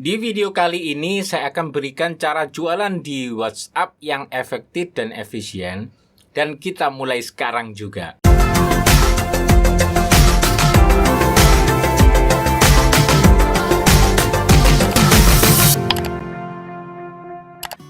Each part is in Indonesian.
Di video kali ini saya akan berikan cara jualan di WhatsApp yang efektif dan efisien, dan kita mulai sekarang juga.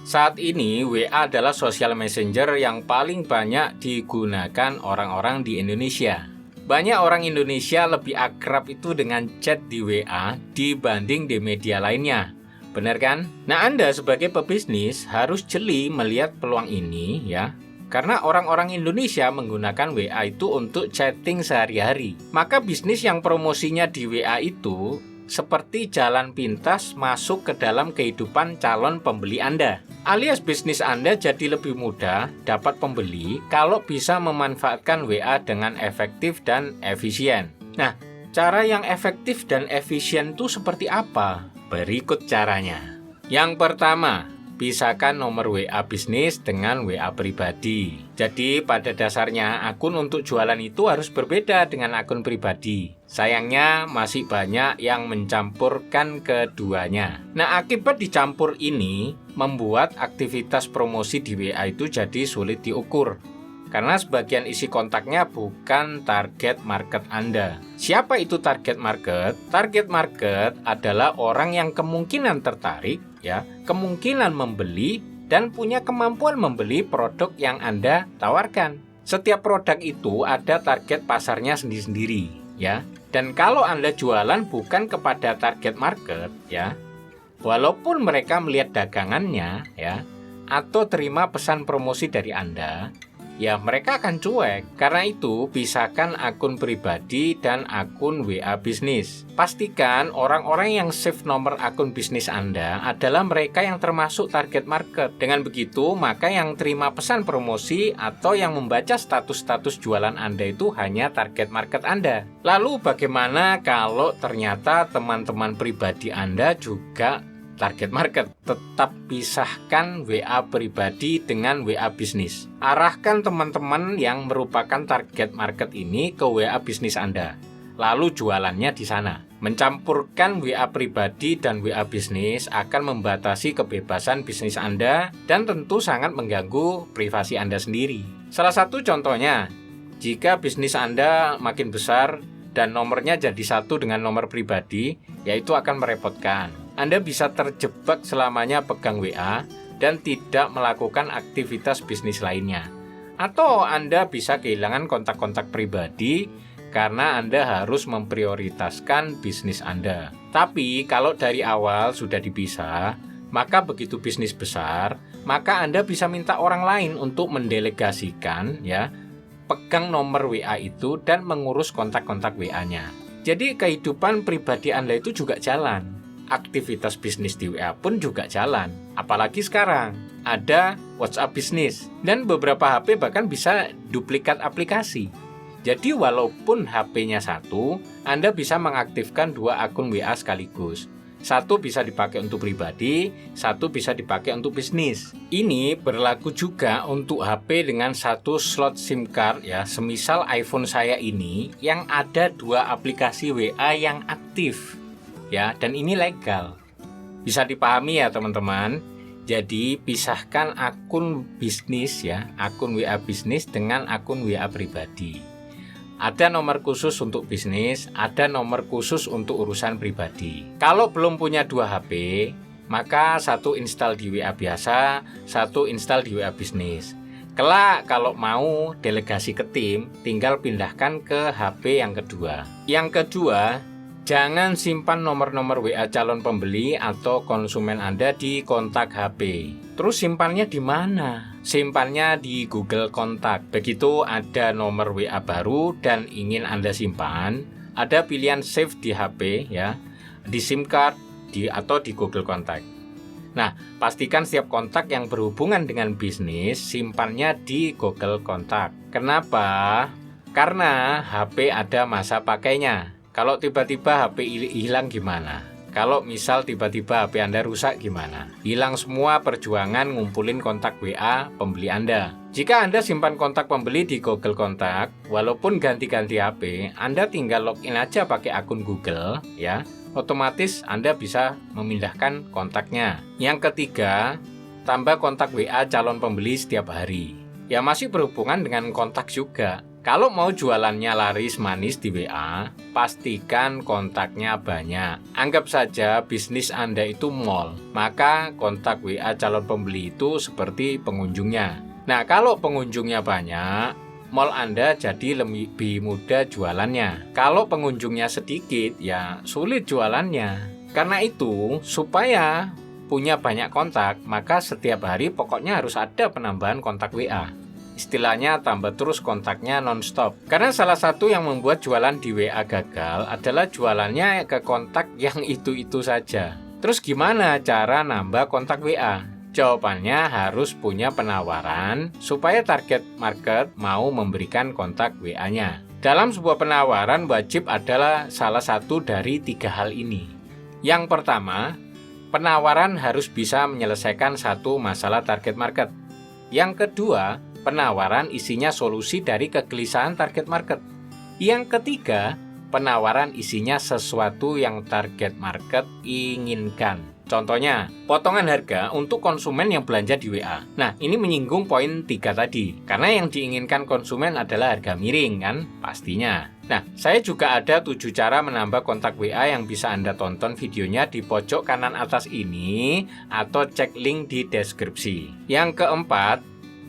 Saat ini WA adalah sosial messenger yang paling banyak digunakan orang-orang di Indonesia. Banyak orang Indonesia lebih akrab itu dengan chat di WA dibanding di media lainnya. Benar kan? Nah, Anda sebagai pebisnis harus jeli melihat peluang ini ya. Karena orang-orang Indonesia menggunakan WA itu untuk chatting sehari-hari. Maka bisnis yang promosinya di WA itu seperti jalan pintas masuk ke dalam kehidupan calon pembeli Anda. Alias bisnis Anda jadi lebih mudah dapat pembeli kalau bisa memanfaatkan WA dengan efektif dan efisien. Nah, cara yang efektif dan efisien itu seperti apa? Berikut caranya. Yang pertama, pisahkan nomor WA bisnis dengan WA pribadi. Jadi pada dasarnya akun untuk jualan itu harus berbeda dengan akun pribadi. Sayangnya masih banyak yang mencampurkan keduanya. Nah, akibat dicampur ini membuat aktivitas promosi di WA itu jadi sulit diukur. Karena sebagian isi kontaknya bukan target market Anda. Siapa itu target market? Target market adalah orang yang kemungkinan tertarik, ya, kemungkinan membeli, dan punya kemampuan membeli produk yang Anda tawarkan. Setiap produk itu ada target pasarnya sendiri-sendiri, ya. Dan kalau Anda jualan bukan kepada target market, ya, walaupun mereka melihat dagangannya, ya, atau terima pesan promosi dari Anda, ya mereka akan cuek. Karena itu, pisahkan akun pribadi dan akun WA bisnis. Pastikan orang-orang yang save nomor akun bisnis Anda adalah mereka yang termasuk target market. Dengan begitu, maka yang terima pesan promosi atau yang membaca status-status jualan Anda itu hanya target market Anda. Lalu bagaimana kalau ternyata teman-teman pribadi Anda juga target market? Tetap pisahkan WA pribadi dengan WA bisnis. Arahkan teman-teman yang merupakan target market ini ke WA bisnis Anda. Lalu jualannya di sana. Mencampurkan WA pribadi dan WA bisnis akan membatasi kebebasan bisnis Anda dan tentu sangat mengganggu privasi Anda sendiri. Salah satu contohnya, jika bisnis Anda makin besar dan nomornya jadi satu dengan nomor pribadi, yaitu akan merepotkan. Anda bisa terjebak selamanya pegang WA dan tidak melakukan aktivitas bisnis lainnya. Atau Anda bisa kehilangan kontak-kontak pribadi karena Anda harus memprioritaskan bisnis Anda. Tapi kalau dari awal sudah dipisah, maka begitu bisnis besar, maka Anda bisa minta orang lain untuk mendelegasikan, ya, pegang nomor WA itu dan mengurus kontak-kontak WA-nya. Jadi kehidupan pribadi Anda itu juga jalan. Aktivitas bisnis di WA pun juga jalan. Apalagi sekarang ada WhatsApp bisnis dan beberapa HP bahkan bisa duplikat aplikasi. Jadi walaupun HP-nya satu, Anda bisa mengaktifkan dua akun WA sekaligus. Satu bisa dipakai untuk pribadi, satu bisa dipakai untuk bisnis. Ini berlaku juga untuk HP dengan satu slot SIM card, ya, semisal iPhone saya ini yang ada dua aplikasi WA yang aktif. Ya, dan ini legal. Bisa dipahami ya teman-teman. Jadi pisahkan akun bisnis, ya, akun WA bisnis dengan akun WA pribadi. Ada nomor khusus untuk bisnis, ada nomor khusus untuk urusan pribadi. Kalau belum punya dua HP, maka satu install di WA biasa, satu install di WA bisnis. Kelak kalau mau delegasi ke tim, tinggal pindahkan ke HP yang kedua. Yang kedua, jangan simpan nomor-nomor WA calon pembeli atau konsumen Anda di kontak HP. Terus simpannya di mana? Simpannya di Google Kontak. Begitu ada nomor WA baru dan ingin Anda simpan, ada pilihan save di HP, ya, di SIM card, atau di Google Kontak. Nah, pastikan setiap kontak yang berhubungan dengan bisnis simpannya di Google Kontak. Kenapa? Karena HP ada masa pakainya. Kalau tiba-tiba HP hilang gimana? Kalau misal tiba-tiba HP Anda rusak gimana? Hilang semua perjuangan ngumpulin kontak WA pembeli Anda. Jika Anda simpan kontak pembeli di Google Kontak, walaupun ganti-ganti HP, Anda tinggal login aja pakai akun Google, ya. otomatis Anda bisa memindahkan kontaknya. Yang ketiga, tambah kontak WA calon pembeli setiap hari. Ya masih berhubungan dengan kontak juga. Kalau mau jualannya laris manis di WA, pastikan kontaknya banyak. Anggap saja bisnis Anda itu mall, maka kontak WA calon pembeli itu seperti pengunjungnya. Nah, kalau pengunjungnya banyak, mall Anda jadi lebih mudah jualannya. Kalau pengunjungnya sedikit, ya sulit jualannya. Karena itu, supaya punya banyak kontak, maka setiap hari pokoknya harus ada penambahan kontak WA. Istilahnya tambah terus kontaknya non-stop. Karena salah satu yang membuat jualan di WA gagal adalah jualannya ke kontak yang itu-itu saja. Terus gimana cara nambah kontak WA? Jawabannya harus punya penawaran supaya target market mau memberikan kontak WA-nya. Dalam sebuah penawaran wajib adalah salah satu dari 3 hal ini. Yang pertama, penawaran harus bisa menyelesaikan satu masalah target market. Yang kedua, penawaran isinya solusi dari kegelisahan target market. Yang ketiga, penawaran isinya sesuatu yang target market inginkan. Contohnya, potongan harga untuk konsumen yang belanja di WA. Nah, ini menyinggung poin 3 tadi. Karena yang diinginkan konsumen adalah harga miring kan? Pastinya. Nah, saya juga ada 7 cara menambah kontak WA yang bisa Anda tonton videonya di pojok kanan atas ini atau cek link di deskripsi. Yang keempat,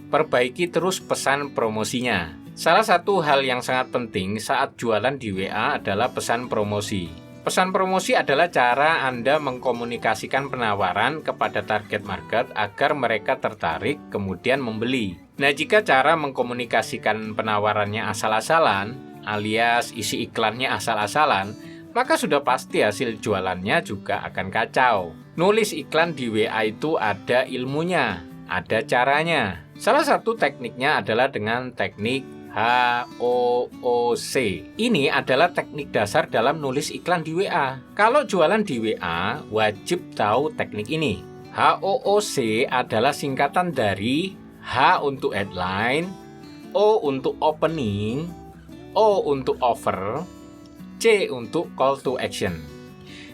perbaiki terus pesan promosinya. Salah satu hal yang sangat penting saat jualan di WA adalah pesan promosi. Pesan promosi adalah cara Anda mengkomunikasikan penawaran kepada target market agar mereka tertarik kemudian membeli. Nah, jika cara mengkomunikasikan penawarannya asal-asalan, alias isi iklannya asal-asalan, maka sudah pasti hasil jualannya juga akan kacau. Nulis iklan di WA itu ada ilmunya, ada caranya. Salah satu tekniknya adalah dengan teknik HOOC. Ini adalah teknik dasar dalam nulis iklan di WA. Kalau jualan di WA, wajib tahu teknik ini. HOOC adalah singkatan dari H untuk headline, O untuk opening, O untuk offer, C untuk call to action.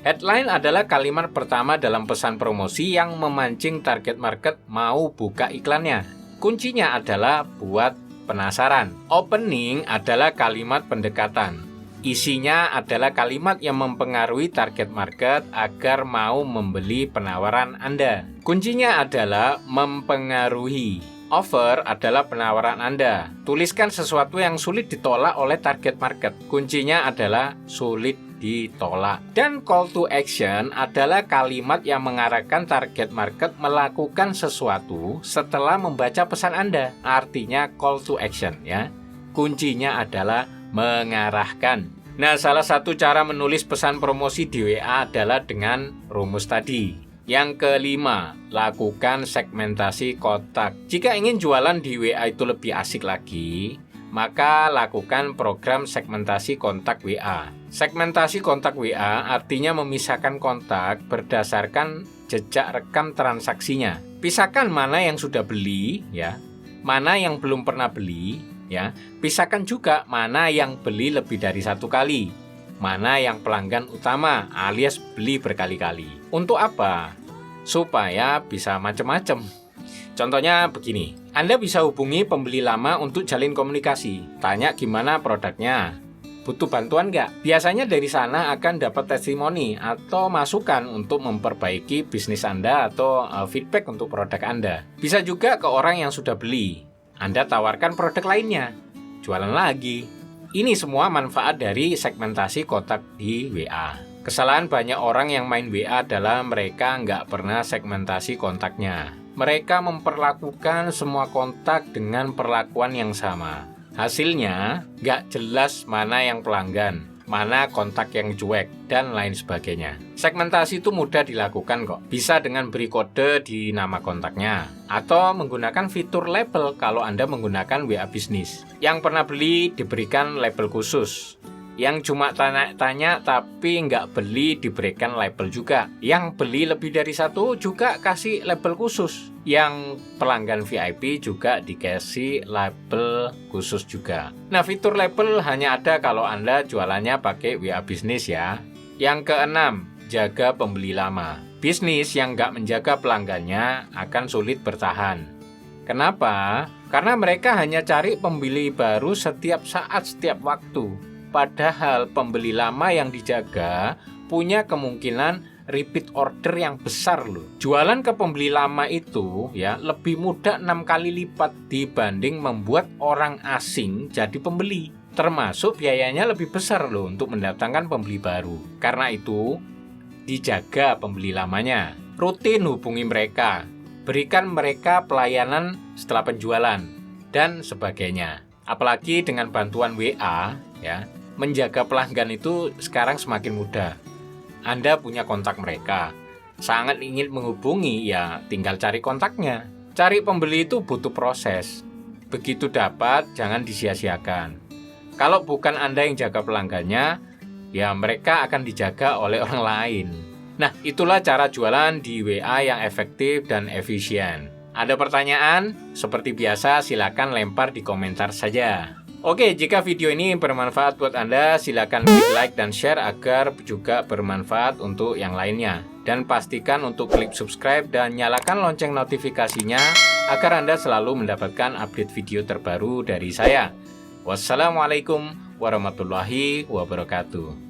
Headline adalah kalimat pertama dalam pesan promosi yang memancing target market mau buka iklannya. Kuncinya adalah buat penasaran. Opening adalah kalimat pendekatan. Isinya adalah kalimat yang mempengaruhi target market agar mau membeli penawaran Anda. Kuncinya adalah mempengaruhi. Offer adalah penawaran Anda. Tuliskan sesuatu yang sulit ditolak oleh target market. Kuncinya adalah sulit ditolak. Dan call to action adalah kalimat yang mengarahkan target market melakukan sesuatu setelah membaca pesan Anda. Artinya call to action ya. Kuncinya adalah mengarahkan. Nah, salah satu cara menulis pesan promosi di WA adalah dengan rumus tadi. Yang kelima, lakukan segmentasi kontak. Jika ingin jualan di WA itu lebih asik lagi, maka lakukan program segmentasi kontak WA. Segmentasi kontak WA artinya memisahkan kontak berdasarkan jejak rekam transaksinya. Pisahkan mana yang sudah beli, ya, mana yang belum pernah beli, ya. Pisahkan juga mana yang beli lebih dari 1 kali, mana yang pelanggan utama alias beli berkali-kali. Untuk apa? Supaya bisa macam-macam. Contohnya begini, Anda bisa hubungi pembeli lama untuk jalin komunikasi. Tanya gimana produknya, butuh bantuan nggak? Biasanya dari sana akan dapat testimoni atau masukan untuk memperbaiki bisnis Anda atau feedback untuk produk Anda. Bisa juga ke orang yang sudah beli. Anda tawarkan produk lainnya, jualan lagi. Ini semua manfaat dari segmentasi kontak di WA. Kesalahan banyak orang yang main WA adalah mereka nggak pernah segmentasi kontaknya. Mereka memperlakukan semua kontak dengan perlakuan yang sama. Hasilnya, nggak jelas mana yang pelanggan, mana kontak yang cuek, dan lain sebagainya. Segmentasi itu mudah dilakukan kok. Bisa dengan beri kode di nama kontaknya, atau menggunakan fitur label kalau Anda menggunakan WA bisnis. Yang pernah beli diberikan label khusus. Yang cuma tanya-tanya tapi nggak beli diberikan label juga. Yang beli lebih dari 1 juga kasih label khusus. Yang pelanggan VIP juga dikasih label khusus juga. Nah, fitur label hanya ada kalau Anda jualannya pakai WA bisnis ya. Yang keenam, jaga pembeli lama. Bisnis yang nggak menjaga pelanggannya akan sulit bertahan. Kenapa? Karena mereka hanya cari pembeli baru setiap saat, setiap waktu. Padahal pembeli lama yang dijaga punya kemungkinan repeat order yang besar loh. Jualan ke pembeli lama itu ya lebih mudah 6 kali lipat dibanding membuat orang asing jadi pembeli. Termasuk biayanya lebih besar loh untuk mendatangkan pembeli baru. Karena itu, dijaga pembeli lamanya. Rutin hubungi mereka. Berikan mereka pelayanan setelah penjualan dan sebagainya. Apalagi dengan bantuan WA ya, menjaga pelanggan itu sekarang semakin mudah. Anda punya kontak mereka. Sangat ingin menghubungi ya tinggal cari kontaknya. Cari pembeli itu butuh proses. Begitu dapat jangan disia-siakan. Kalau bukan Anda yang jaga pelanggannya, ya mereka akan dijaga oleh orang lain. Nah, itulah cara jualan di WA yang efektif dan efisien. Ada pertanyaan? Seperti biasa, silakan lempar di komentar saja. Oke, jika video ini bermanfaat buat Anda, silakan klik like dan share agar juga bermanfaat untuk yang lainnya. Dan pastikan untuk klik subscribe dan nyalakan lonceng notifikasinya agar Anda selalu mendapatkan update video terbaru dari saya. Wassalamualaikum warahmatullahi wabarakatuh.